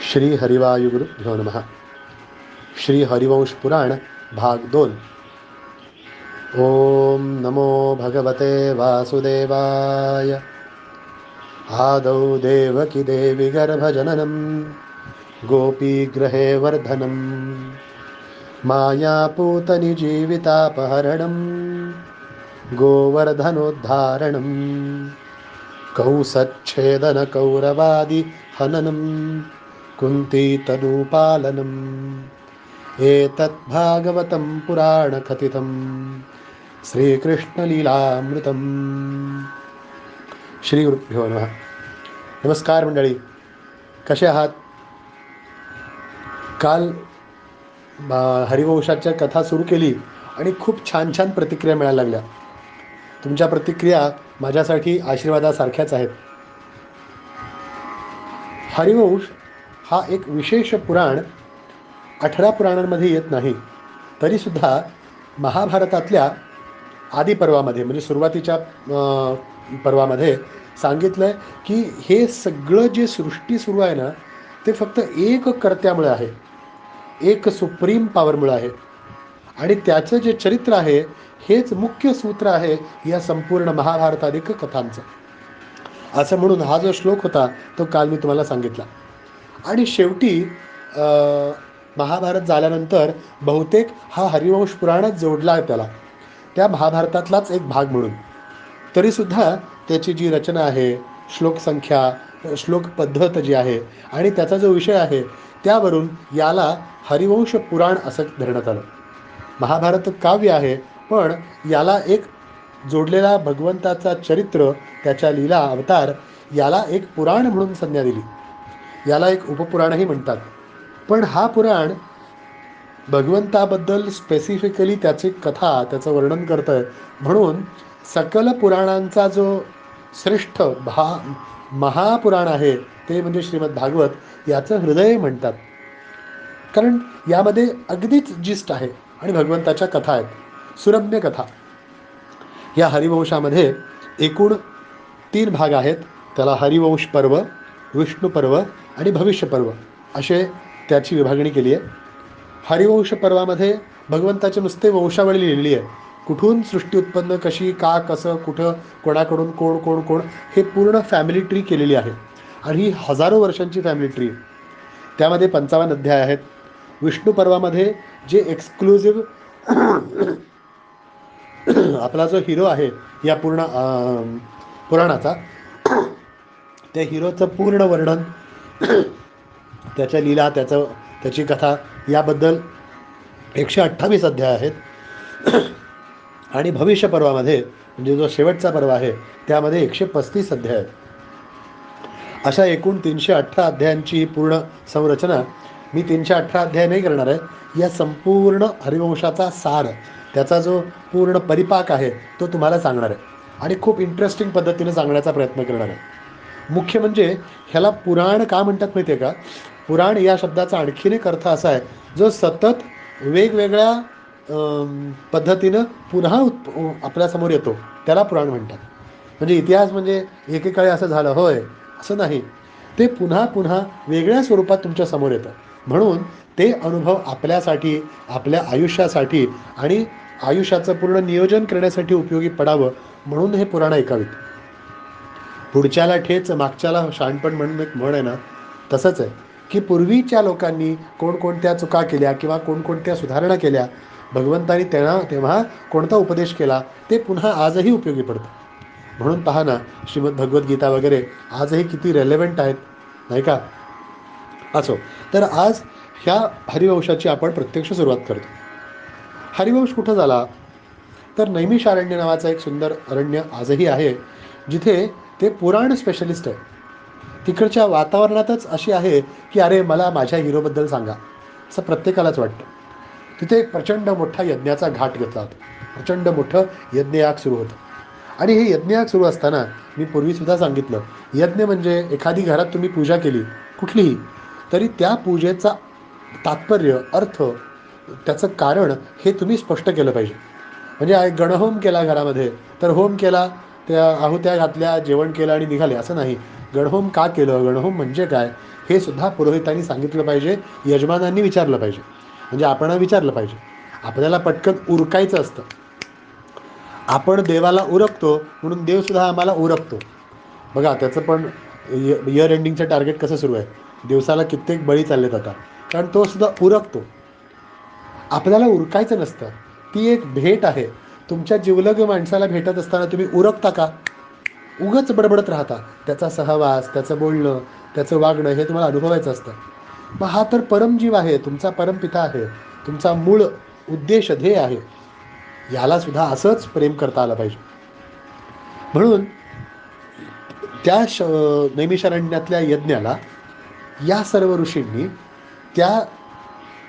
श्री हरिवायुगुरुभ्यो नमः. श्री हरिवंश पुराण भाग 2. ओम नमो भगवते वासुदेवाय. आदौ देवकी देवी गर्भजननं गोपीगृहे वर्धनं मायापूतनि जीवितापहरणं गोवर्धनोद्धारणं कंसच्छेदन कौरवादि हननं कुंती तनूपालनम् एतत् भागवतं पुराणकथितं श्रीकृष्णलीलामृतम्. श्री गुरुभ्यो नमः. नमस्कार मंडळी, कसे आहात? काल हरिवंशाच्या कथा सुरू केली आणि खूप छान छान प्रतिक्रिया मिळायला लागल्या. तुमच्या प्रतिक्रिया माझ्यासाठी आशीर्वादासारख्याच आहेत. हरिवंश हा एक विशेष पुराण 18 पुराणांमध्ये येत नाही, तरीसुद्धा महाभारतातल्या आदिपर्वामध्ये म्हणजे सुरुवातीच्या पर्वामध्ये सांगितलं आहे की हे सगळं जे सृष्टी सुरू आहे ना, ते फक्त एक कर्त्यामुळे आहे, एक सुप्रीम पॉवरमुळे आहे. आणि त्याचं जे चरित्र आहे हेच मुख्य सूत्र आहे या संपूर्ण महाभारतादिक कथांचं. असं म्हणून हा जो श्लोक होता तो काल मी तुम्हाला सांगितला. आणि शेवटी महाभारत झाल्यानंतर बहुतेक हा हरिवंश पुराणच जोडला आहे त्याला, त्या महाभारतातलाच एक भाग म्हणून. तरीसुद्धा त्याची जी रचना आहे, श्लोकसंख्या, श्लोक पद्धत जी आहे आणि त्याचा जो विषय आहे त्यावरून याला हरिवंश पुराण असं धरण्यात आलं. महाभारत काव्य आहे, पण याला एक जोडलेला भगवंताचा चरित्र, त्याच्या लीला, अवतार, याला एक पुराण म्हणून संज्ञा दिली. याला एक उपपुराणही म्हणतात. पण हा पुराण भगवंताबद्दल स्पेसिफिकली त्याची कथा, त्याचं वर्णन करतं आहे. म्हणून सकल पुराणांचा जो श्रेष्ठ महापुराण आहे ते म्हणजे श्रीमद भागवत याचं हृदय म्हणतात. कारण यामध्ये अगदीच जिस्ट आहे आणि भगवंताच्या कथा आहेत, सुरम्य कथा. या हरिवंशामध्ये एकूण 3 भाग आहेत. त्याला हरिवंश पर्व, विष्णू पर्व आणि भविष्य पर्व असे त्याची विभागणी केली आहे. हरिवंश पर्वामध्ये भगवंताचे नुसते वंशावळी लिहिलेली आहे. कुठून सृष्टी उत्पन्न, कशी, का, कसं, कुठं, कोणाकडून, कोण कोण कोण, हे पूर्ण फॅमिली ट्री केलेली आहे. आणि ही हजारो वर्षांची फॅमिली ट्री. त्यामध्ये 55 अध्याय आहेत. विष्णू पर्वामध्ये जे एक्सक्लुझिव्ह आपला जो हिरो आहे या पूर्ण पुराणाचा, त्या हिरोचं पूर्ण वर्णन, त्याच्या लीला, त्याची कथा याबद्दल 128 अध्याय आहेत. आणि भविष्य पर्वामध्ये म्हणजे जो शेवटचा पर्व आहे त्यामध्ये 135 अध्याय आहेत. अशा एकूण 318 अध्यायांची पूर्ण संरचना. मी 318 अध्याय नाही करणार आहे. या संपूर्ण हरिवंशाचा सार, त्याचा जो पूर्ण परिपाक आहे तो तुम्हाला सांगणार आहे आणि खूप इंटरेस्टिंग पद्धतीने सांगण्याचा प्रयत्न करणार आहे. मुख्य म्हणजे ह्याला पुराण का म्हणतात माहिती आहे का? पुराण या शब्दाचा आणखीन एक अर्थ असा आहे जो सतत वेगवेगळ्या पद्धतीनं पुन्हा आपल्यासमोर येतो, त्याला पुराण म्हणतात. म्हणजे इतिहास म्हणजे एकेकाळी असं झालं होय असं नाही, ते पुन्हा पुन्हा वेगळ्या स्वरूपात तुमच्या समोर येतं. म्हणून ते अनुभव आपल्यासाठी, आपल्या आयुष्यासाठी आणि आयुष्याचं पूर्ण नियोजन करण्यासाठी उपयोगी पडावं म्हणून हे पुराण ऐकावीत. पुढच्याला ठेच मागच्याला शहाणपण म्हणून एक म्हण आहे ना, तसंच आहे की पूर्वीच्या लोकांनी कोणकोणत्या चुका केल्या किंवा कोणकोणत्या सुधारणा केल्या, भगवंतानी तेव्हा कोणता उपदेश केला, ते पुन्हा आजही उपयोगी पडतं. म्हणून पहा ना, श्रीमद भगवद्गीता वगैरे आजही किती रेलेव्हंट आहेत, नाही का? असो, तर आज ह्या हरिवंशाची आपण प्रत्यक्ष सुरुवात करतो. हरिवंश कुठं झाला तर नैमिषारण्य नावाचं एक सुंदर अरण्य आजही आहे, जिथे ते पुराण स्पेशलिस्ट आहे. तिकडच्या वातावरणातच अशी आहे की अरे मला माझ्या हिरोबद्दल सांगा, असं प्रत्येकालाच वाटतं. तिथे एक प्रचंड मोठा यज्ञाचा घाट घेतला होता. प्रचंड मोठं यज्ञयाग सुरू होतं. आणि हे यज्ञयाग सुरू असताना मी पूर्वीसुद्धा सांगितलं, यज्ञ म्हणजे एखादी घरात तुम्ही पूजा केली कुठलीही, तरी त्या पूजेचा तात्पर्य, अर्थ, त्याचं कारण हे तुम्ही स्पष्ट केलं पाहिजे. म्हणजे गणहोम केला घरामध्ये, तर होम केला, त्या आहुत्या घातल्या, जेवण केलं आणि निघाले असं नाही. गणहोम का केलं, गणहोम म्हणजे काय, हे सुद्धा पुरोहितांनी सांगितलं पाहिजे, यजमानांनी विचारलं पाहिजे. म्हणजे आपण विचारलं पाहिजे. आपल्याला पटकन उरकायचं असतं. आपण देवाला उरकतो म्हणून देवसुद्धा आम्हाला उरकतो. बघा त्याचं पण इयर एंडिंगचं टार्गेट कसं सुरू आहे. दिवसाला कित्येक बळी चाललेत आता, कारण तो सुद्धा उरकतो. आपल्याला उरकायचं नसतं. ती एक भेट आहे. तुमच्या जिवलग माणसाला भेटत असताना तुम्ही उरकता का? उगाच बडबडत राहता. त्याचा सहवास, त्याचं बोलणं, त्याचं वागणं हे तुम्हाला अनुभवायचं असतं. मग हा तर परमजीव आहे, तुमचा परमपिता आहे, तुमचा मूळ उद्देश ध्येय आहे. याला सुद्धा असंच प्रेम करता आलं पाहिजे. म्हणून त्या नैमिषारण्यातल्या यज्ञाला या सर्व ऋषींनी त्या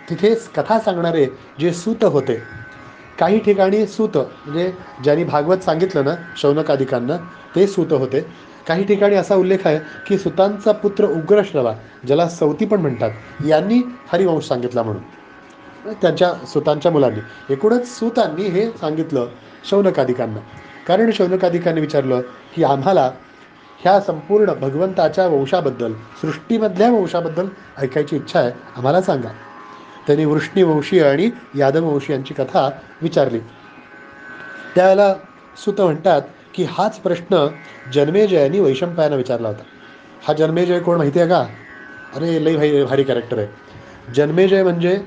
तिथे कथा सांगणारे जे सूत होते, काही ठिकाणी सूत म्हणजे ज्यांनी भागवत सांगितलं ना शौनकादिकांना, ते सूत होते. काही ठिकाणी असा उल्लेख आहे की सुतांचा पुत्र उग्रश्रवा, ज्याला सौती पण म्हणतात, यांनी हरिवंश सांगितला म्हणून त्यांच्या सुतांच्या मुलांनी. एकूणच सूतांनी हे सांगितलं शौनकादिकांना. कारण शौनकादिकांनी विचारलं की आम्हाला ह्या संपूर्ण भगवंताच्या वंशाबद्दल, सृष्टीमधल्या वंशाबद्दल ऐकायची इच्छा आहे, आम्हाला सांगा. त्यांनी वृष्णीवंशी आणि यादववंशी यांची कथा विचारली. त्यावेळेला सुत म्हणतात की हाच प्रश्न जन्मेजयानी वैशंपायनाला विचारला होता. हा जन्मेजय कोण माहिती आहे का? अरे लई भारी कॅरेक्टर आहे. जन्मेजय म्हणजे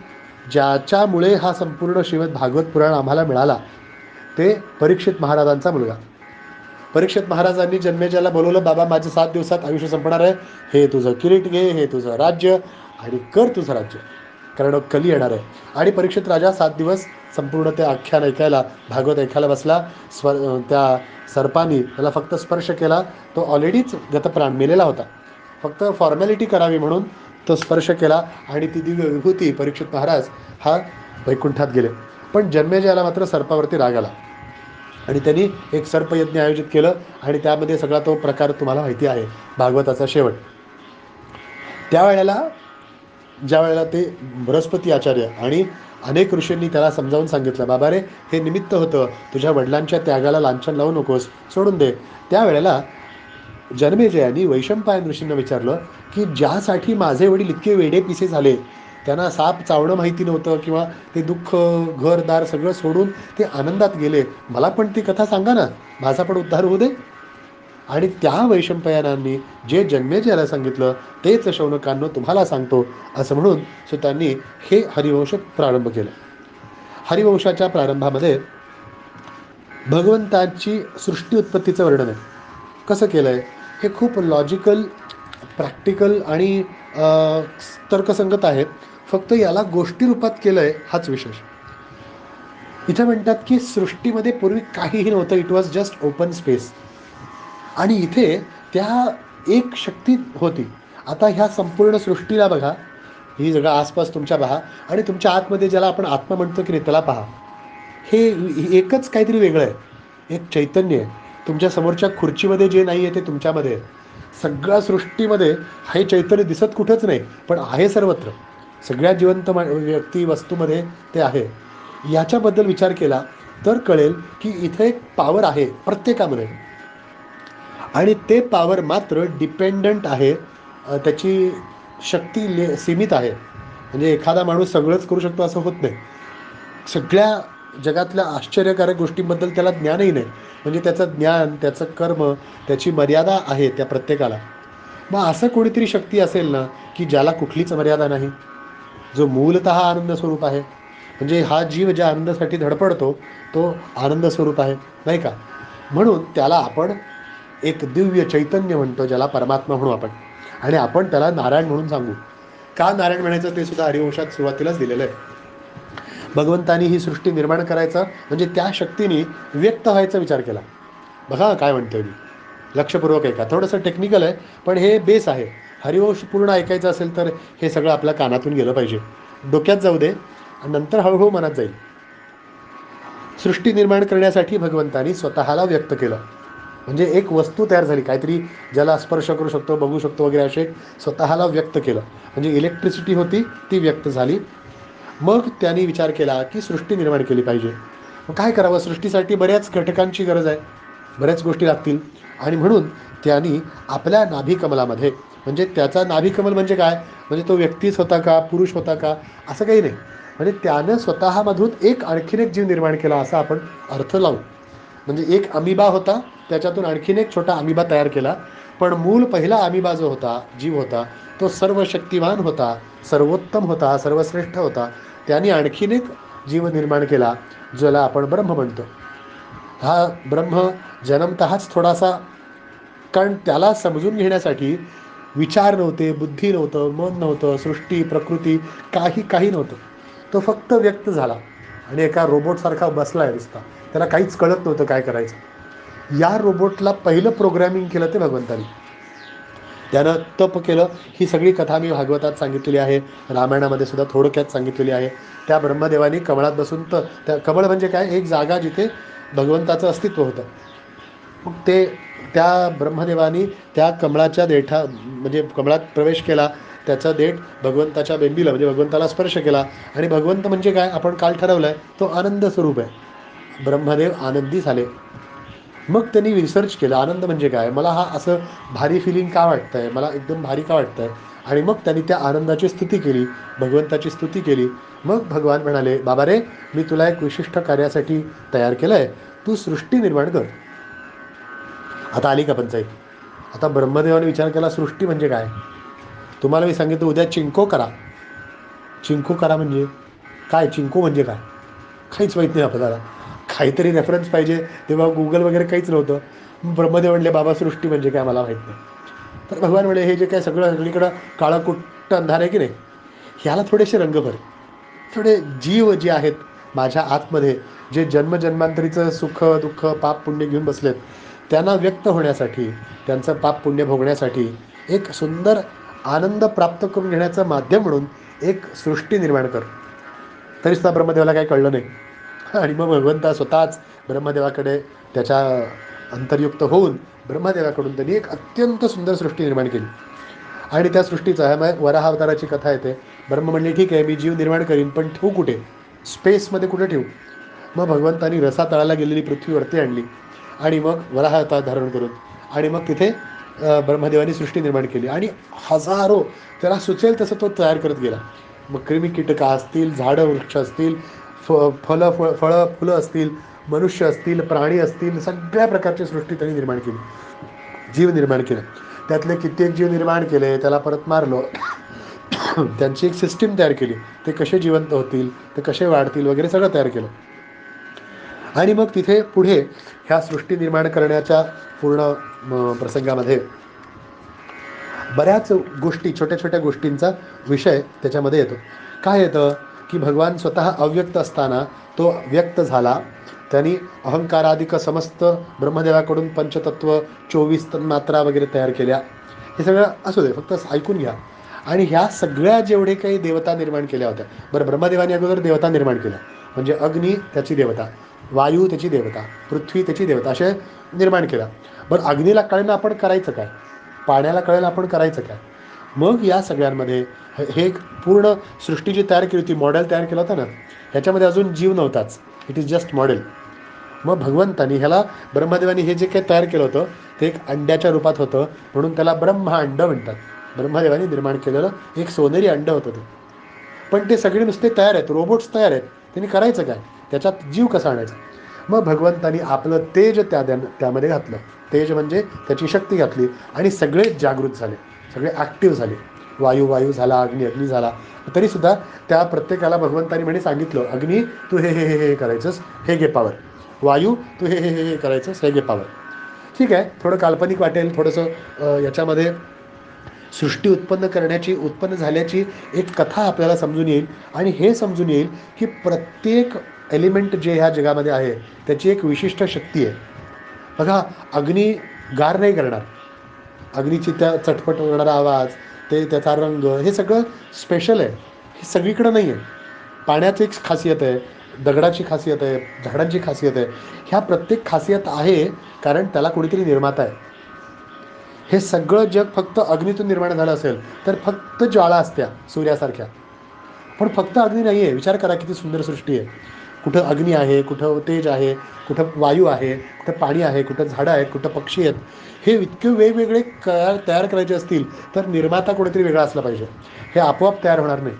ज्याच्यामुळे हा संपूर्ण श्रीमद भागवत पुराण आम्हाला मिळाला, ते परीक्षित महाराजांचा मुलगा. परीक्षित महाराजांनी जन्मेजयाला बोलवलं, बाबा माझं 7 दिवसात आयुष्य संपणार आहे, हे तुझं किरीट घे, हे तुझं राज्य आणि कर तुझं राज्य, कारण कली येणार आहे. आणि परीक्षित राजा 7 दिवस संपूर्ण ते आख्यान ऐकायला, भागवत ऐकायला बसला. त्या सर्पानी त्याला फक्त स्पर्श केला, तो ऑलरेडीच गतप्राण मेलेला होता, फक्त फॉर्मॅलिटी करावी म्हणून तो स्पर्श केला आणि ती दिव्य विभूती परीक्षित महाराज हा वैकुंठात गेले. पण जन्मेजयाला मात्र सर्पावरती राग आला आणि त्यांनी एक सर्पयज्ञ आयोजित केलं आणि त्यामध्ये सगळा तो प्रकार तुम्हाला माहिती आहे, भागवताचा शेवट. त्यावेळेला ज्या वेळेला ते बृहस्पती आचार्य आणि अनेक ऋषींनी त्याला समजावून सांगितलं, बाबा रे हे निमित्त होतं, तुझ्या वडिलांच्या त्यागाला लांछन लावू नकोस, सोडून दे. त्यावेळेला जन्मेजयानी वैशंपायन ऋषींना विचारलं की ज्यासाठी माझे वडील इतके वेडे पिसे झाले, त्यांना साप चावणं माहिती नव्हतं किंवा ते दुःख घरदार सगळं सोडून ते आनंदात गेले, मला पण ती कथा सांगा ना, माझा पण उद्धार होऊ दे. आणि त्या वैशंपायनांनी जे जन्मेजयाला सांगितलं तेच शौनकांना तुम्हाला सांगतो, असं म्हणून सुतांनी हे हरिवंश प्रारंभ केलं. हरिवंशाच्या प्रारंभामध्ये भगवंतांची सृष्टी उत्पत्तीचं वर्णन आहे. कसं केलं आहे हे खूप लॉजिकल, प्रॅक्टिकल आणि तर्कसंगत आहे. फक्त याला गोष्टी रूपात केलं आहे हाच विशेष. इथे म्हणतात की सृष्टीमध्ये पूर्वी काहीही नव्हतं, it was just open space. आणि इथे त्या एक शक्ती होती. आता ह्या संपूर्ण सृष्टीला बघा, ही जगा आसपास तुमच्या पहा आणि तुमच्या आतमध्ये ज्याला आपण आत्मा म्हणतो की नाही त्याला पहा. हे एकच काहीतरी वेगळं आहे, एक चैतन्य आहे. तुमच्या समोरच्या खुर्चीमध्ये जे नाही आहे ते तुमच्यामध्ये आहे. सगळ्या सृष्टीमध्ये हे चैतन्य दिसत कुठंच नाही, पण आहे सर्वत्र. सगळ्या जिवंत व्यक्ती वस्तूमध्ये ते आहे. याच्याबद्दल विचार केला तर कळेल की इथे एक पॉवर आहे प्रत्येकामध्ये, आणि ते पॉवर मात्र डिपेंडंट आहे. त्याची शक्ती सीमित आहे. म्हणजे एखादा माणूस सगळंच करू शकतो असं होत नाही. सगळ्या जगातल्या आश्चर्यकारक गोष्टींबद्दल त्याला ज्ञानही नाही. म्हणजे त्याचं ज्ञान, त्याचं कर्म, त्याची मर्यादा आहे त्या प्रत्येकाला. मग असं कोणीतरी शक्ती असेल ना की ज्याला कुठलीच मर्यादा नाही, जो मूलतः आनंद स्वरूप आहे. म्हणजे हा जीव ज्या आनंदासाठी धडपडतो तो आनंद स्वरूप आहे, नाही का? म्हणून त्याला आपण एक दिव्य चैतन्य म्हणतो, ज्याला परमात्मा म्हणू आपण, आणि आपण त्याला नारायण म्हणून सांगू. का नारायण म्हणायचं ते सुद्धा हरिवंशात सुरुवातीलाच दिलेलं आहे. भगवंतानी ही सृष्टी निर्माण करायचं म्हणजे त्या शक्तीने व्यक्त व्हायचा विचार केला. बघा काय म्हणतोय मी, लक्षपूर्वक ऐका. थोडंसं टेक्निकल आहे पण हे बेस आहे. हरिवंश पूर्ण ऐकायचं असेल तर हे सगळं आपल्या कानातून गेलं पाहिजे, डोक्यात जाऊ दे आणि नंतर हळूहळू मनात जाईल. सृष्टी निर्माण करण्यासाठी भगवंतानी स्वतःला व्यक्त केलं. म्हणजे एक वस्तू तयार झाली, काहीतरी ज्याला स्पर्श करू शकतो, बघू शकतो वगैरे, असे स्वतःला व्यक्त केलं. म्हणजे इलेक्ट्रिसिटी होती ती व्यक्त झाली. मग त्यांनी विचार केला की सृष्टी निर्माण केली पाहिजे. मग काय करावं? सृष्टीसाठी बऱ्याच घटकांची गरज आहे, बऱ्याच गोष्टी लागतील. आणि म्हणून त्यांनी आपल्या नाभिकमलामध्ये, म्हणजे त्याचा नाभिकमल म्हणजे काय, म्हणजे तो व्यक्तीच होता का, पुरुष होता का, असं काही नाही. म्हणजे त्यानं स्वतःमधून आणखीन एक जीव निर्माण केला असा आपण अर्थ लावू. म्हणजे एक अमिबा होता, त्याच्यातून आणखीन एक छोटा अमिबा तयार केला. पण मूळ पहिला अमिबा जो होता, जीव होता, तो सर्व शक्तिमान होता, सर्वोत्तम होता, सर्वश्रेष्ठ होता. त्याने आणखीन एक जीव निर्माण केला, ज्याला आपण ब्रह्म म्हणतो. हा ब्रह्म जन्मतःच थोडासा, कारण त्याला समजून घेण्यासाठी विचार नव्हते, बुद्धी नव्हतं, मन नव्हतं, सृष्टी प्रकृती काही काही नव्हतं. तो फक्त व्यक्त झाला आणि एका रोबोटसारखा बसला आहे नुसता. त्याला काहीच कळत नव्हतं काय करायचं. या रोबोटला पहिलं प्रोग्रॅमिंग केलं ते भगवंतानी. त्यानं तप केलं. ही सगळी कथा मी भागवतात सांगितलेली आहे, रामायणामध्ये सुद्धा थोडक्यात सांगितलेली आहे. त्या ब्रह्मदेवानी कमळात बसून, त्या कमळ म्हणजे काय, एक जागा जिथे भगवंताचं अस्तित्व होतं. मग त्या ब्रह्मदेवानी त्या कमळाच्या देठा, म्हणजे कमळात प्रवेश केला. त्याचा देठ भगवंताच्या बेंबीला, म्हणजे भगवंताला स्पर्श केला. आणि भगवंत म्हणजे काय, आपण काल ठरवलं आहे, तो आनंद स्वरूप आहे. ब्रह्मदेव आनंदी झाले. मग त्यांनी रिसर्च केलं, आनंद म्हणजे काय, मला हा असं भारी फिलिंग का वाटतं आहे, मला एकदम भारी का वाटतं आहे. आणि मग त्यांनी त्या आनंदाची स्तुती केली, भगवंताची स्तुती केली. मग भगवान म्हणाले, बाबा रे, मी तुला एक विशिष्ट कार्यासाठी तयार केलं आहे, तू सृष्टी निर्माण कर. आता आली का पंचायत. आता ब्रह्मदेवाने विचार केला, सृष्टी म्हणजे काय. तुम्हाला मी सांगितलं, उद्या चिंको करा. चिंको करा म्हणजे काय, चिंको म्हणजे काय, काहीच माहीत नाही आपल्याला. काहीतरी रेफरन्स पाहिजे, तेव्हा गुगल वगैरे काहीच नव्हतं. ब्रह्मदेव म्हणले, बाबा सृष्टी म्हणजे काय मला माहीत नाही. तर भगवान म्हणे, हे जे काय सगळं सगळीकडं काळं कुट्ट अंधार आहे की नाही, ह्याला थोडेसे रंग भर. थोडे जीव जे आहेत माझ्या आतमध्ये, जे जन्मजन्मांतरीचं सुख दुःख पाप पुण्य घेऊन बसलेत, त्यांना व्यक्त होण्यासाठी, त्यांचं पाप पुण्य भोगण्यासाठी एक सुंदर आनंद प्राप्त करून घेण्याचं माध्यम म्हणून एक सृष्टी निर्माण कर. तरीसुद्धा ब्रह्मदेवाला काही कळलं नाही. आणि मग भगवंता स्वतःच ब्रह्मदेवाकडे त्याच्या अंतर्युक्त होऊन ब्रह्मदेवाकडून त्यांनी एक अत्यंत सुंदर सृष्टी निर्माण केली. आणि त्या सृष्टीचा ह्यामुळे वराह अवताराची कथा येते. ब्रह्म म्हणले, ठीक आहे, मी जीव निर्माण करीन, पण ठेवू कुठे, स्पेसमध्ये कुठे ठेवू. मग भगवंतानी रसातळाला गेलेली पृथ्वीवरती आणली आणि मग वराह अवतार धारण करून, आणि मग तिथे ब्रह्मदेवानी सृष्टी निर्माण केली. आणि हजारो, त्याला सुचेल तसं तो तयार करत गेला. मग क्रिमी कीटका असतील, झाडं वृक्ष असतील, फळं फुलं असतील, मनुष्य असतील, प्राणी असतील, सगळ्या प्रकारची सृष्टी त्यांनी निर्माण केली, जीव निर्माण केलं. त्यातले कित्येक जीव निर्माण केले, त्याला परत मारलो. त्यांची एक सिस्टीम तयार केली, ते कसे जिवंत होतील, ते कसे वाढतील वगैरे सगळं तयार केलं. आणि मग तिथे पुढे ह्या सृष्टी निर्माण करण्याच्या पूर्ण प्रसंगामध्ये बऱ्याच गोष्टी, छोट्या छोट्या गोष्टींचा विषय त्याच्यामध्ये येतो. काय येतं की भगवान स्वतः अव्यक्त असताना तो व्यक्त झाला. त्यांनी अहंकाराधिक समस्त ब्रह्मदेवाकडून पंचतत्व 24 तन्मात्रा वगैरे तयार केल्या. हे सगळं असू दे, फक्त ऐकून घ्या. आणि ह्या सगळ्या जेवढे काही देवता निर्माण केल्या होत्या, बरं, ब्रह्मदेवाने अगोदर देवता निर्माण केल्या, म्हणजे अग्नी त्याची देवता, वायू त्याची देवता, पृथ्वी त्याची देवता, असे निर्माण केला. बरं, अग्नीला कळेना आपण करायचं काय, पाण्याला कळेल आपण करायचं काय. मग या सगळ्यांमध्ये हे एक पूर्ण सृष्टी जी तयार केली होती, मॉडेल तयार केलं होतं ना, ह्याच्यामध्ये अजून जीव नव्हताच, इट इज जस्ट मॉडेल. मग भगवंतानी ह्याला, ब्रह्मदेवानी हे जे काही तयार केलं होतं ते एक अंड्याच्या रूपात होतं, म्हणून त्याला ब्रह्मांड म्हणतात. ब्रह्मदेवानी निर्माण केलेलं एक सोनेरी अंड होतं ते. पण ते सगळे नुसते तयार आहेत, रोबोट्स तयार आहेत, त्यांनी करायचं काय, त्याच्यात जीव कसा आणायचा. मग भगवंतानी आपलं तेज त्यामध्ये घातलं. तेज म्हणजे त्याची शक्ती घातली आणि सगळे जागृत झाले, सगळे ॲक्टिव्ह झाले. वायू वायू झाला, अग्नी अग्नी झाला. तरीसुद्धा त्या प्रत्येकाला भगवंतानी म्हणे सांगितलं, अग्नी तू हे हे हे हे करायचंस, हे घे पावर. वायू तू हे हे हे हे करायचंस, हे घे पावर. ठीक आहे, थोडं काल्पनिक वाटेल, थोडंसं याच्यामध्ये सृष्टी उत्पन्न झाल्याची एक कथा आपल्याला समजून येईल. आणि हे समजून येईल की प्रत्येक एलिमेंट जे ह्या जगामध्ये आहे त्याची एक विशिष्ट शक्ती आहे. बघा, अग्नी गार नाही करणार, अग्नीची त्या चटपट होणारा आवाज, ते त्याचा रंग, हे सगळं स्पेशल आहे, हे सगळीकडं नाही आहे. पाण्याची एक खासियत आहे, दगडाची खासियत आहे, झाडांची खासियत आहे. ह्या प्रत्येक खासियत आहे कारण त्याला कोणीतरी निर्माता आहे. हे सगळं जग फक्त अग्नीतून निर्माण झालं असेल तर फक्त ज्वाळा असत्या सूर्यासारख्या, पण फक्त अग्नी नाही आहे. विचार करा किती सुंदर सृष्टी आहे. कुठं अग्नी आहे, कुठं तेज आहे, कुठं वायू आहे, कुठं पाणी आहे, कुठं झाडं आहेत, कुठं पक्षी आहेत. हे इतके वेगवेगळे तयार करायचे असतील तर निर्माता कोणीतरी वेगळा असला पाहिजे. हे आपोआप तयार होणार नाही.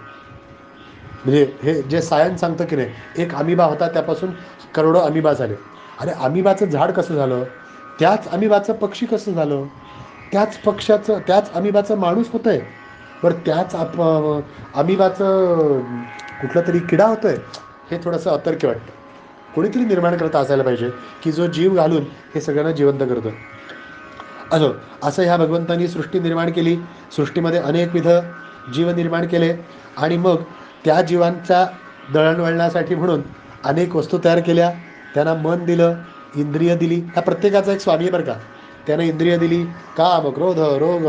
म्हणजे हे जे सायन्स सांगतं की नाही, एक अमिबा होता त्यापासून करोडो अमिबा झाले. अरे अमिबाचं झाड कसं झालं, त्याच अमिबाचं पक्षी कसं झालं, त्याच पक्षाचं त्याच अमिबाचं माणूस होतं आहे, बरं त्याच अमिबाचं कुठला तरी किडा होतो आहे. हे थोडंसं अतर्क्य वाटतं. कोणीतरी निर्माण करता असायला पाहिजे की जो जीव घालून हे सगळ्यांना जिवंत करतो. असं ह्या भगवंतांनी सृष्टी निर्माण केली. सृष्टीमध्ये अनेकविध जीव निर्माण केले आणि मग त्या जीवांच्या दळणवळणासाठी म्हणून अनेक वस्तू तयार केल्या. त्यांना मन दिलं, इंद्रिय दिली. ह्या प्रत्येकाचा एक स्वामी आहे बरं का. त्यानं इंद्रिय दिली, काम, क्रोध, रोग,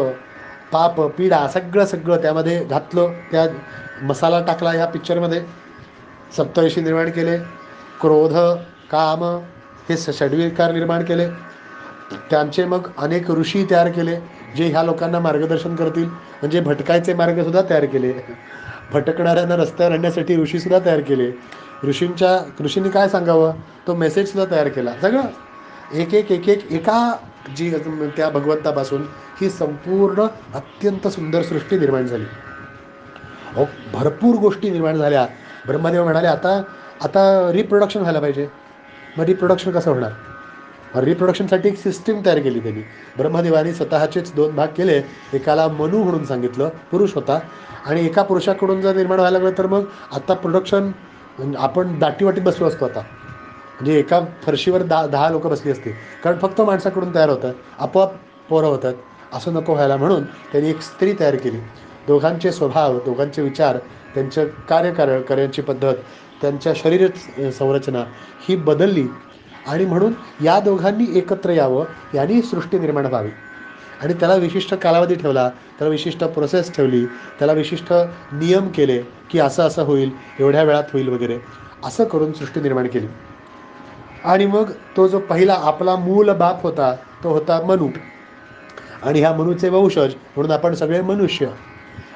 पाप, पीडा सगळं सगळं त्यामध्ये घातलं. त्या मसाला टाकला ह्या पिक्चरमध्ये. सप्तऋषी निर्माण केले, क्रोध, काम हे षड्विकार निर्माण केले. त्यांचे मग अनेक ऋषी तयार केले जे ह्या लोकांना मार्गदर्शन करतील. म्हणजे भटकायचे मार्गसुद्धा तयार केले. भटकणाऱ्यांना रस्त्यावर आणण्यासाठी ऋषीसुद्धा तयार केले. ऋषींनी काय सांगावं तो मेसेजसुद्धा तयार केला. सगळं एक एक एक एक एका जी त्या भगवंतापासून ही संपूर्ण अत्यंत सुंदर सृष्टी निर्माण झाली. भरपूर गोष्टी निर्माण झाल्या. ब्रह्मदेव म्हणाले आता आता रिप्रोडक्शन व्हायला पाहिजे. मग रिप्रोडक्शन कसं होणार. रिप्रोडक्शनसाठी एक सिस्टीम तयार केली त्यांनी. ब्रह्मदेवाने स्वतःचेच 2 भाग केले. एकाला मनू म्हणून सांगितलं, पुरुष होता, आणि एका पुरुषाकडून जर निर्माण व्हायला लागलं तर मग आता प्रोडक्शन आपण दाटीवाटीत बसलो असतो आता. म्हणजे एका फरशीवर 10 लोक बसली असती, कारण फक्त माणसाकडून तयार होतात, आपोआप पोरं होतात. असं नको व्हायला म्हणून त्यांनी एक स्त्री तयार केली. दोघांचे स्वभाव, दोघांचे विचार, त्यांचं करण्याची पद्धत, त्यांच्या शरीर संरचना ही बदलली आणि म्हणून या दोघांनी एकत्र यावं, यांनी सृष्टी निर्माण व्हावी. आणि त्याला विशिष्ट कालावधी ठेवला, त्याला विशिष्ट प्रोसेस ठेवली, त्याला विशिष्ट नियम केले की असं असं होईल, एवढ्या वेळात होईल वगैरे, असं करून सृष्टी निर्माण केली. आणि मग तो जो पहिला आपला मूल बाप होता तो होता मनू. आणि ह्या मनूचे वंशज म्हणून आपण सगळे मनुष्य.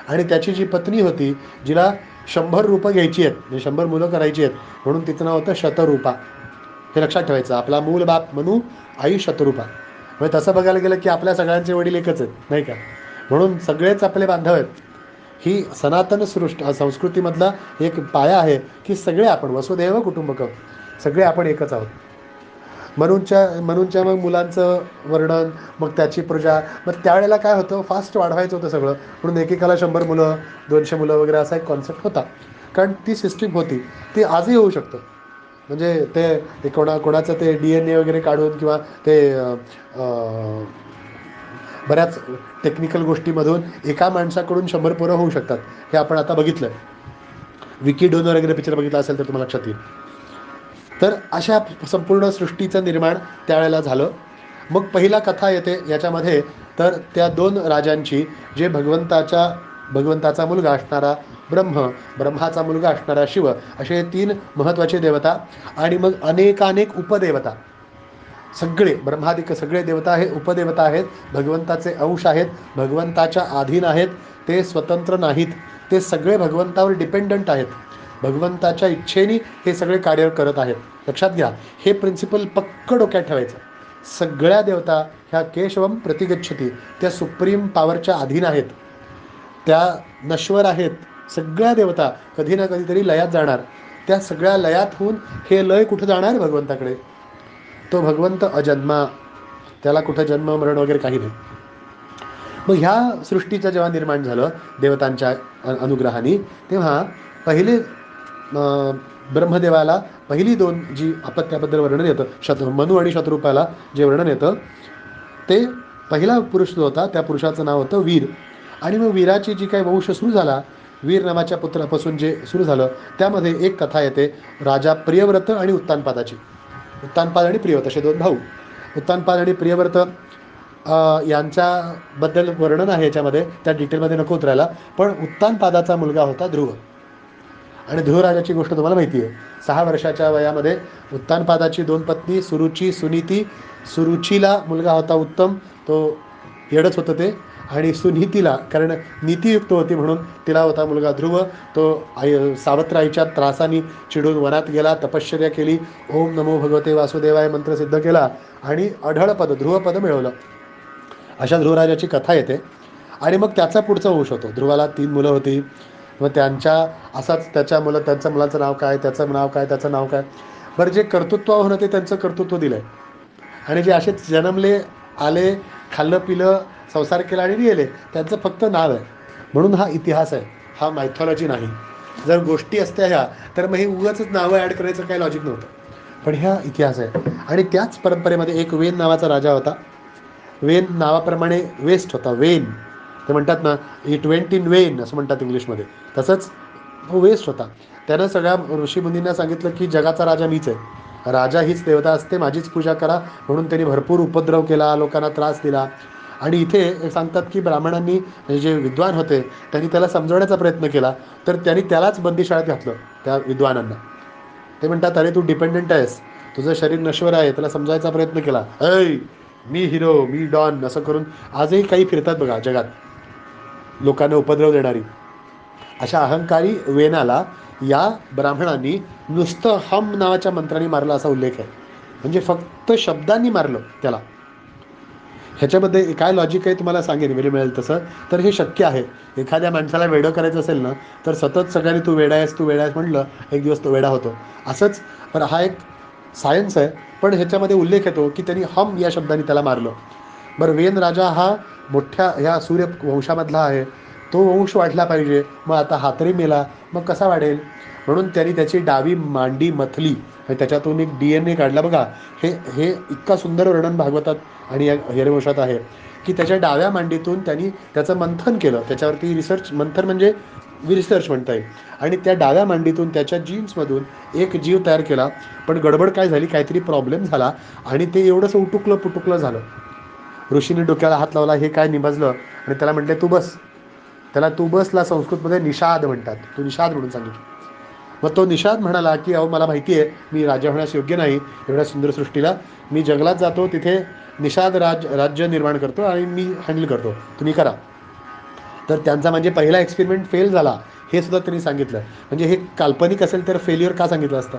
आणि त्याची जी पत्नी होती जिला 100 रूपं घ्यायची आहेत, म्हणजे 100 मुलं करायची आहेत, म्हणून तिचं नाव होतं शतरूपा. हे लक्षात ठेवायचं. आपला मूल बाप मनू, आई शतरूपा. म्हणजे तसं बघायला गेलं की आपल्या सगळ्यांचे वडील एकच आहेत, नाही का. म्हणून सगळेच आपले बांधव आहेत. ही सनातन संस्कृतीमधला एक पाया आहे की सगळे आपण वसुधैव कुटुंबकम, सगळे आपण एकच आहोत. मनूंच्या मग मुलांचं वर्णन, मग त्याची प्रजा. मग त्यावेळेला काय होतं, फास्ट वाढवायचं होतं सगळं, म्हणून एकेकाला 100 मुलं 200 मुलं वगैरे असा एक कॉन्सेप्ट होता. कारण ती सिस्टीम होती. ती आजही होऊ शकतं. म्हणजे ते कोणाचं ते DNA वगैरे काढून किंवा ते बऱ्याच टेक्निकल गोष्टीमधून एका माणसाकडून 100 पोरं होऊ शकतात. हे आपण आता बघितलं. विकी डोनर वगैरे पिक्चर बघितला असेल तर तुम्हाला लक्षात येईल. तर अशा संपूर्ण सृष्टीचं निर्माण त्यावेळेला झालं. मग पहिला कथा येते याच्यामध्ये, तर त्या 2 राजांची, जे भगवंताचा मुलगा असणारा ब्रह्माचा मुलगा असणारा शिव, असे 3 महत्त्वाचे देवता आणि मग अनेकानेक उपदेवता. सगळे ब्रह्मादिक सगळे देवता हे उपदेवता आहेत, भगवंताचे अंश आहेत, भगवंताच्या अधीन आहेत, ते स्वतंत्र नाहीत, ते सगळे भगवंतावर डिपेंडंट आहेत. भगवंताच्या इच्छेने हे सगळे कार्य करत आहेत. लक्षात घ्या, हे प्रिन्सिपल पक्क डोक्यात ठेवायचं. सगळ्या देवता ह्या केशवम प्रतिगच्छती, त्या सुप्रीम पॉवरच्या अधीन आहेत, त्या नश्वर आहेत. सगळ्या देवता कधी ना कधीतरी लयात जाणार. त्या सगळ्या लयात होऊन हे लय कुठं जाणार, भगवंताकडे. तो भगवंत अजन्मा, त्याला कुठं जन्म मरण वगैरे काही नाही. मग ह्या सृष्टीचं जेव्हा निर्माण झालं देवतांच्या अनुग्रहाने, तेव्हा पहिले ब्रह्मदेवाला पहिली 2 जी आपत्याबद्दल वर्णन येतं, मनू आणि शतरूपाला जे वर्णन येतं, ते पहिला पुरुष जो होता त्या पुरुषाचं नाव होतं वीर. आणि मग वीराची जी काही वंश सुरू झाला, वीर नावाच्या पुत्रापासून जे सुरू झालं, त्यामध्ये एक कथा येते राजा प्रियव्रत आणि उत्तानपादाची. उत्तानपाद आणि प्रियव्रत असे 2 भाऊ. उत्तानपाद आणि प्रियव्रत यांच्याबद्दल वर्णन आहे याच्यामध्ये, त्या डिटेलमध्ये नको उतरायला. पण उत्तानपादाचा मुलगा होता ध्रुव. आणि ध्रुवराजाची गोष्ट तुम्हाला माहिती आहे. 6 वर्षाच्या वयामध्ये उत्तानपादाची 2 पत्नी, सुरुची, सुनीती. सुरुचीला मुलगा होता उत्तम, तो येडच होतं ते. आणि सुनीतीला, कारण नीतियुक्त होती म्हणून तिला होता मुलगा ध्रुव, तो सावत्र आईच्या त्रासाने चिडून वनात गेला, तपश्चर्या केली, ओम नमो भगवते वासुदेवाय मंत्र सिद्ध केला आणि अढळपद ध्रुवपद मिळवलं. अशा ध्रुवराजाची कथा येते. आणि मग त्याचा पुढचा वंश होतो. ध्रुवाला 3 मुलं होती. मग त्यांच्या असाच त्यांच्या मुलाचं नाव काय, त्याचं नाव काय, त्याचं नाव काय. बरं, जे कर्तृत्वाहून ते त्यांचं कर्तृत्व दिलं आहे, आणि जे असेच जन्मले, आले, खाल्लं पिलं, संसार केला आणि गेले, त्यांचं फक्त नाव आहे. म्हणून हा इतिहास आहे, हा मायथॉलॉजी नाही. जर गोष्टी असत्या ह्या, तर मग हे उगाच नावं ॲड करायचं काही लॉजिक नव्हतं. पण ह्या इतिहास आहे. आणि त्याच परंपरेमध्ये एक वेन नावाचा राजा होता. वेन नावाप्रमाणे वेस्ट होता. वेन ते म्हणतात ना, इट वेंट इन वेन असं म्हणतात इंग्लिशमध्ये, तसंच तो वेस्ट होता. त्यानं सगळ्या ऋषीमुनींना सांगितलं की जगाचा राजा मीच आहे, राजा हीच देवता असते, माझीच पूजा करा. म्हणून त्यांनी भरपूर उपद्रव केला, लोकांना त्रास दिला. आणि इथे सांगतात की ब्राह्मणांनी, जे विद्वान होते, त्यांनी त्याला समजवण्याचा प्रयत्न केला, तर त्यांनी त्यालाच बंदीशाळेत घातलं, त्या विद्वानांना. ते म्हणतात, अरे तू डिपेंडंट आहेस, तुझं शरीर नश्वर आहे. त्याला समजायचा प्रयत्न केला, ऐ मी हिरो, मी डॉन, असं करून आजही काही फिरतात बघा जगात, लोकांना उपद्रव देणारी. अशा अहंकारी वेनाला या ब्राह्मणांनी नुसतं हम नावाच्या मंत्राने मारलं असा उल्लेख आहे. म्हणजे फक्त शब्दांनी मारलं त्याला. ह्याच्यामध्ये काय लॉजिक आहे तुम्हाला सांगेन वेळ मिळेल तसं. तर हे शक्य आहे. एखाद्या माणसाला वेडं करायचं असेल ना, तर सतत सगळ्यांनी तू वेडा आहेस, तू वेडा आहेस म्हटलं, एक दिवस तो वेडा होतो. असंच. पण हा एक सायन्स आहे. पण ह्याच्यामध्ये उल्लेख येतो की त्यांनी हम या शब्दाने त्याला मारलं. बरं, वेन राजा हा मोठ्या ह्या सूर्य वंशामधला आहे. तो वंश वाढला पाहिजे. मग आता हा तरी मेला, मग कसा वाढेल? म्हणून त्यांनी त्याची डावी मांडी मथली आणि त्याच्यातून एक DNA काढला बघा. हे हे इतका सुंदर वर्णन भागवतात आणि या हरिवंशात आहे की त्याच्या डाव्या मांडीतून त्यांनी त्याचं मंथन केलं. त्याच्यावरती रिसर्च, मंथन म्हणजे रिसर्च म्हणता येईल. आणि त्या डाव्या मांडीतून त्याच्या जीन्समधून एक जीव तयार केला. पण गडबड काय झाली, काहीतरी प्रॉब्लेम झाला आणि ते एवढंसं उटुकलं पुटुकलं झालं. ऋषीने डोक्याला हात लावला, हे काय निभाजलं, आणि त्याला म्हटले तू बस. त्याला तू बसला संस्कृतमध्ये निषाद म्हणतात. तू निषाद म्हणून सांगितलं. मग तो निषाद म्हणाला की अहो मला माहिती आहे मी राजा होण्यास योग्य नाही, एवढ्या सुंदर सृष्टीला. मी जंगलात जातो, तिथे निषाद राज्य निर्माण करतो आणि मी हँडल करतो, तुम्ही करा. तर त्यांचा म्हणजे पहिला एक्सपेरिमेंट फेल झाला, हे सुद्धा त्यांनी सांगितलं. म्हणजे हे काल्पनिक असेल तर फेल्युअर का सांगितलं असतं,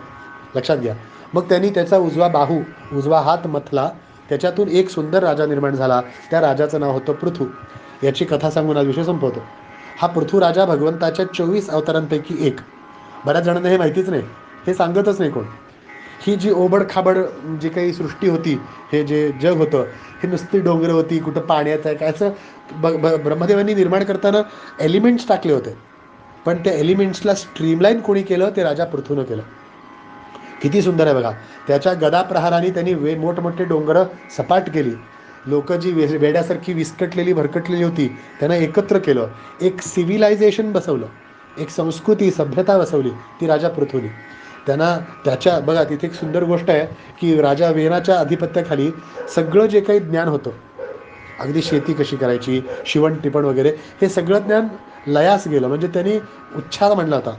लक्षात घ्या. मग त्यांनी त्याचा उजवा हात मथला, त्याच्यातून एक सुंदर राजा निर्माण झाला. त्या राजाचं नाव होतं पृथू. याची कथा सांगून आज विषय संपवतो. हा पृथू राजा भगवंताच्या 24 अवतारांपैकी एक. बऱ्याच जणांना हे माहितीच नाही, हे सांगतच नाही कोण. ही जी ओबडखाबड जी काही सृष्टी होती, हे जे जग होतं, हे नुसती डोंगरं होती, कुठं पाण्याचं आहे काय, असं ब्रह्मदेवांनी निर्माण करताना एलिमेंट्स टाकले होते. पण त्या एलिमेंट्सला स्ट्रीमलाईन कोणी केलं, ते राजा पृथूनं केलं. किती सुंदर आहे बघा. त्याच्या गदा प्रहाराने त्यांनी मोठमोठे डोंगरं सपाट केली. लोक जी वेड्यासारखी विस्कटलेली भरकटलेली होती, त्यांना एकत्र केलं, एक सिव्हिलायझेशन बसवलं, एक संस्कृती सभ्यता बसवली, ती राजा पृथूनी. त्यांना त्याच्या बघा तिथे एक सुंदर गोष्ट आहे की राजा वेनाच्या अधिपत्याखाली सगळं जे काही ज्ञान होतं, अगदी शेती कशी करायची, शिवण टिपण वगैरे, हे सगळं ज्ञान लयास गेलं. म्हणजे त्यांनी उच्छाद म्हणला होता.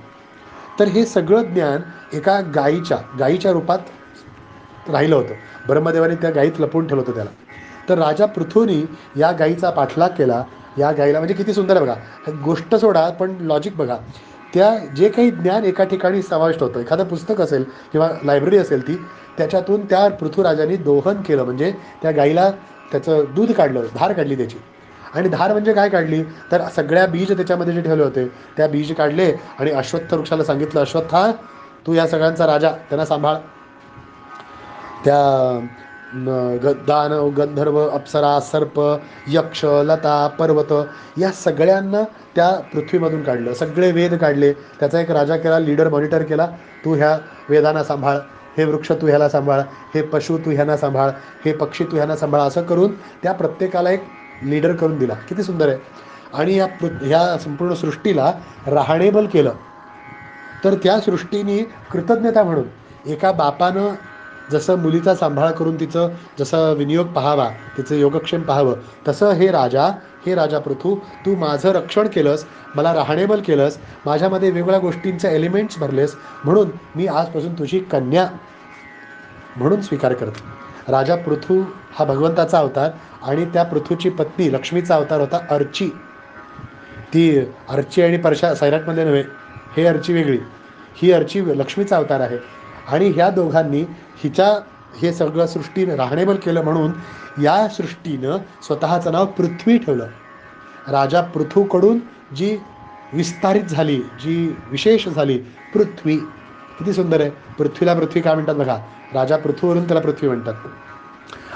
तर हे सगळं ज्ञान एका गायीच्या रूपात राहिलं होतं. ब्रह्मदेवाने त्या गायीत लपवून ठेवलं होतं त्याला. तर राजा पृथूनी या गायीचा पाठलाग केला. या गायीला, म्हणजे किती सुंदर आहे बघा, गोष्ट सोडा पण लॉजिक बघा. त्या जे काही ज्ञान एका ठिकाणी समाविष्ट होतं, एखादं पुस्तक असेल किंवा लायब्ररी असेल ती, त्याच्यातून त्या पृथ्वीराजांनी दोहन केलं. म्हणजे त्या गायीला त्याचं दूध काढलं, धार काढली त्याची. आणि धार म्हणजे काय काढली, तर सगळ्या बीज त्याच्यामध्ये जे ठेवले होते, त्या बीज काढले आणि अश्वत्थ वृक्षाला सांगितलं, अश्वत्था तू या सगळ्यांचा राजा, त्यांना सांभाळ. त्या दानव, गंधर्व, अप्सरा, सर्प, यक्ष, लता, पर्वत, या सगळ्यांना त्या पृथ्वीमधून काढलं. सगळे वेद काढले, त्याचा एक राजा केला, लीडर, मॉनिटर केला. तू ह्या वेदांना सांभाळ, हे वृक्ष तू ह्याला सांभाळ, हे पशु तू ह्यांना सांभाळ, हे पक्षी तू ह्यांना सांभाळ. असं करून त्या प्रत्येकाला एक लीडर करून दिला. किती सुंदर आहे. आणि ह्या संपूर्ण सृष्टीला राहणेबल केलं. तर त्या सृष्टीने कृतज्ञता म्हणून एका बापानं जसं मुलीचा सांभाळ करून तिचं जसं विनियोग पाहावा, तिचं योगक्षेम पाहावं, तसं हे राजा पृथू, तू माझं रक्षण केलंस, मला राहणेबल केलंस, माझ्यामध्ये वेगवेगळ्या गोष्टींचे एलिमेंट्स भरलेस, म्हणून मी आजपासून तुझी कन्या म्हणून स्वीकार करतो. राजा पृथू हा भगवंताचा अवतार आणि त्या पृथूची पत्नी लक्ष्मीचा अवतार होता अर्ची. ती अर्ची आणि परशा सैराटमधले नव्हे, हे अर्ची वेगळी, ही अर्ची लक्ष्मीचा अवतार आहे. आणि ह्या दोघांनी हिच्या हे सगळं सृष्टीनं राहणेबल केलं म्हणून या सृष्टीनं स्वतःचं नाव पृथ्वी ठेवलं. राजा पृथूकडून जी विस्तारित झाली, जी विशेष झाली पृथ्वी. किती सुंदर आहे. पृथ्वीला पृथ्वी काय म्हणतात बघा, राजा पृथ्वीवरून त्याला पृथ्वी म्हणतात.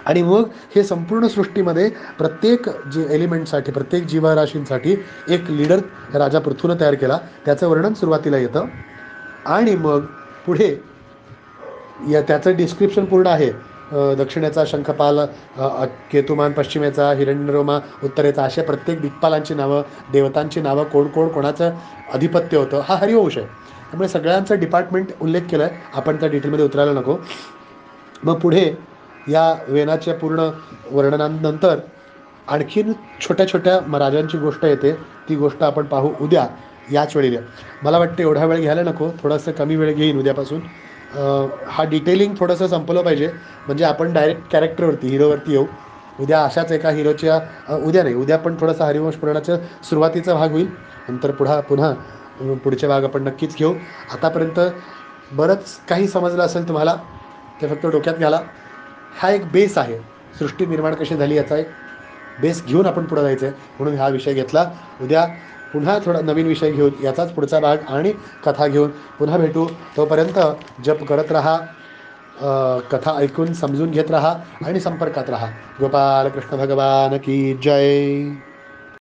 आणि मग हे संपूर्ण सृष्टीमध्ये प्रत्येक जे एलिमेंटसाठी, प्रत्येक जीवराशींसाठी एक लीडर राजा पृथ्वीनं तयार केला. त्याचं वर्णन सुरुवातीला येतं आणि मग पुढे त्याचं डिस्क्रिप्शन पूर्ण आहे. दक्षिणेचा शंखपाल, केतुमान पश्चिमेचा, हिरण्यरोमा उत्तरेचा, अशा प्रत्येक दिक्पालांची नावं, देवतांची नावं, कोण कोण कोणाचं अधिपत्य होतं, हा हरिवंश आहे. त्यामुळे सगळ्यांचं डिपार्टमेंट उल्लेख केला आहे. आपण त्या डिटेलमध्ये उतरायला नको. मग पुढे या वेनाच्या पूर्ण वर्णनानंतर आणखीन छोट्या छोट्या राजांची गोष्ट येते. ती गोष्ट आपण पाहू उद्या याच वेळेला. मला वाटतं एवढा वेळ घ्यायला नको, थोडंसं कमी वेळ घेईन उद्यापासून. हा डिटेलिंग थोडंसं संपलं पाहिजे, म्हणजे आपण डायरेक्ट कॅरेक्टरवरती, हिरोवरती येऊ. उद्या अशाच एका हिरोच्या, उद्या नाही, उद्या पण थोडासा हरिवंश पुराणाचा सुरुवातीचा भाग होईल. नंतर पुन्हा पुढचे भाग आपण नक्कीच घेऊ. आतापर्यंत बरंच काही समजलं असेल तुम्हाला, ते फक्त डोक्यात घाला. हा एक बेस आहे, सृष्टी निर्माण कशी झाली याचा एक बेस घेऊन आपण पुढे जायचं आहे, म्हणून हा विषय घेतला. उद्या पुन्हा थोडा नवीन विषय घेऊन याचाच पुढचा भाग आणि कथा घेऊन पुन्हा भेटू. तोपर्यंत जप करत राहा, कथा ऐकून समजून घेत राहा आणि संपर्कात राहा. गोपाल कृष्ण भगवान की जय.